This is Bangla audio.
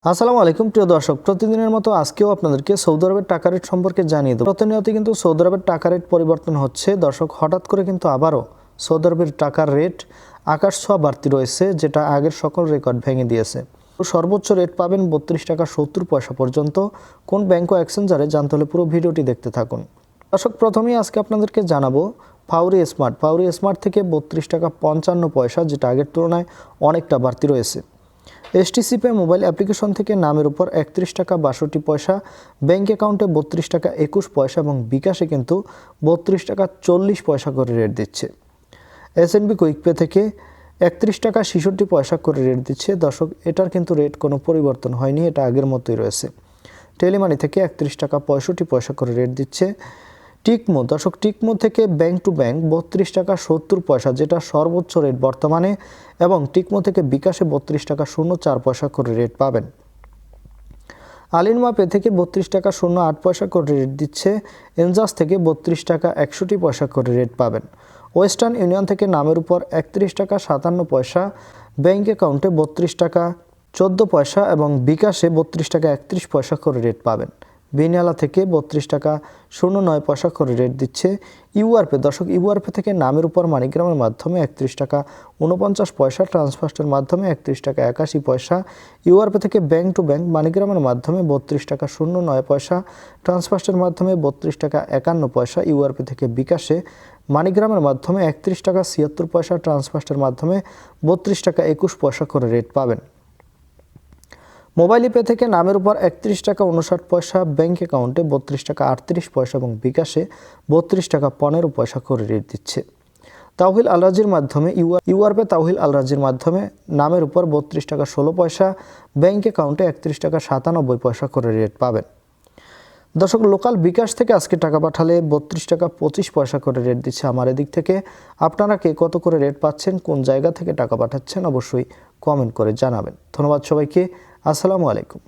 আসসালামু আলাইকুম প্রিয় দর্শক, প্রতিদিনের মতো আজকেও আপনাদেরকে সৌদি আরবের টাকা রেট সম্পর্কে জানিয়ে দেব। প্রতিনিয়ত কিন্তু সৌদি আরবের টাকা রেট পরিবর্তন হচ্ছে। দর্শক, হঠাৎ করে কিন্তু আবারও সৌদি আরবের টাকার রেট আকাশ ছোঁয়া বাড়তি রয়েছে, যেটা আগের সকল রেকর্ড ভেঙে দিয়েছে। সর্বোচ্চ রেট পাবেন 32 টাকা 70 পয়সা পর্যন্ত। কোন ব্যাংক ও এক্সচেঞ্জারে জানতে হলে পুরো ভিডিওটি দেখতে থাকুন। দর্শক, প্রথমেই আজকে আপনাদেরকে জানাবো ফাউরি স্মার্ট থেকে 32 টাকা 55 পয়সা, যেটা আগের তুলনায় অনেকটা বাড়তি রয়েছে। এসটিসি পে মোবাইল অ্যাপ্লিকেশন থেকে নামের উপর 31 টাকা 62 পয়সা, ব্যাঙ্ক অ্যাকাউন্টে 32 টাকা 21 পয়সা এবং বিকাশে কিন্তু 32 টাকা 40 পয়সা করে রেট দিচ্ছে। এসএনবি কুইক পে থেকে 31 টাকা 66 পয়সা করে রেট দিচ্ছে। দর্শক, এটার কিন্তু রেট কোনো পরিবর্তন হয়নি, এটা আগের মতোই রয়েছে। টেলিমানি থেকে 31 টাকা 65 পয়সা করে রেট দিচ্ছে। টিকমো থেকে ব্যাংক টু ব্যাংক 32 টাকা 70 পয়সা, যেটা সর্বোচ্চ রেট বর্তমানে, এবং টিকমো থেকে বিকাশে 32 টাকা 04 পয়সা করে রেট পাবেন। আলিনমা পে থেকে 32 টাকা 08 পয়সা করে রেট দিচ্ছে। এনজাস থেকে 32 টাকা 61 পয়সা করে রেট পাবেন। ওয়েস্টার্ন ইউনিয়ন থেকে নামের উপর 31 টাকা 57 পয়সা, ব্যাংক অ্যাকাউন্টে 32 টাকা 14 পয়সা এবং বিকাশে 32 টাকা 31 পয়সা করে রেট পাবেন। বিনিয়ালা থেকে 32 টাকা 09 পয়সা করে রেট দিচ্ছে। ইউআরপে থেকে নামের উপর মানিগ্রামের মাধ্যমে 31 টাকা 49 পয়সা, ট্রান্সফার্স্টের মাধ্যমে 31 টাকা 81 পয়সা। ইউআরপে থেকে ব্যাংক টু ব্যাংক মানিগ্রামের মাধ্যমে 32 টাকা 09 পয়সা, ট্রান্সফার্স্টের মাধ্যমে 32 টাকা 51 পয়সা। ইউআরপে থেকে বিকাশে মানিগ্রামের মাধ্যমে 31 টাকা 76 পয়সা, ট্রান্সফার্স্টের মাধ্যমে 32 টাকা 21 পয়সা করে রেট পাবেন। মোবাইল পে থেকে নামের উপর 31 টাকা 59 পয়সা, ব্যাংক অ্যাকাউন্টে 32 টাকা 38 পয়সা এবং বিকাশে 32 টাকা 15 পয়সা করে রেট দিচ্ছে। তাওহিল আল রাজির মাধ্যমে ইউআরপে তাওহিল আল রাজির মাধ্যমে নামের উপর 32 টাকা 16 পয়সা, ব্যাংক অ্যাকাউন্টে 31 টাকা 97 পয়সা করে রেট পাবেন। দর্শক, লোকাল বিকাশ থেকে আজকে টাকা পাঠালে 32 টাকা 25 পয়সা করে রেট দিচ্ছে আমার এদিক থেকে। আপনারা কে কত করে রেট পাচ্ছেন, কোন জায়গা থেকে টাকা পাঠাচ্ছেন, অবশ্যই কমেন্ট করে জানাবেন। ধন্যবাদ সবাইকে। আসসালামু আলাইকুম।